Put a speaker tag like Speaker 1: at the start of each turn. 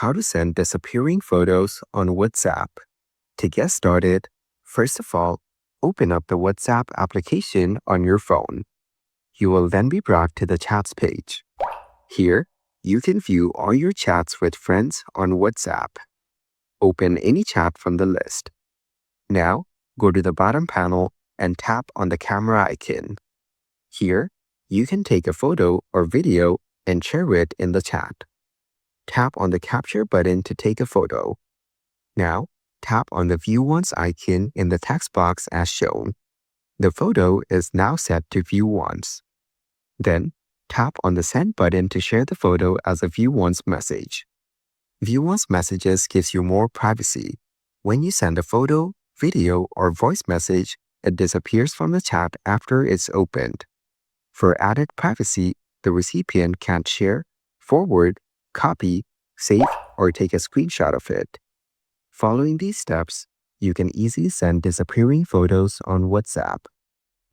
Speaker 1: How to send disappearing photos on WhatsApp. To get started, first of all, open up the WhatsApp application on your phone. You will then be brought to the chats page. Here, you can view all your chats with friends on WhatsApp. Open any chat from the list. Now, go to the bottom panel and tap on the camera icon. Here, you can take a photo or video and share it in the chat. Tap on the capture button to take a photo. Now, tap on the View Once icon in the text box as shown. The photo is now set to view once. Then, tap on the Send button to share the photo as a View Once message. View Once messages gives you more privacy. When you send a photo, video, or voice message, it disappears from the chat after it's opened. For added privacy, the recipient can't share, forward, copy, save, or take a screenshot of it. Following these steps, you can easily send disappearing photos on WhatsApp.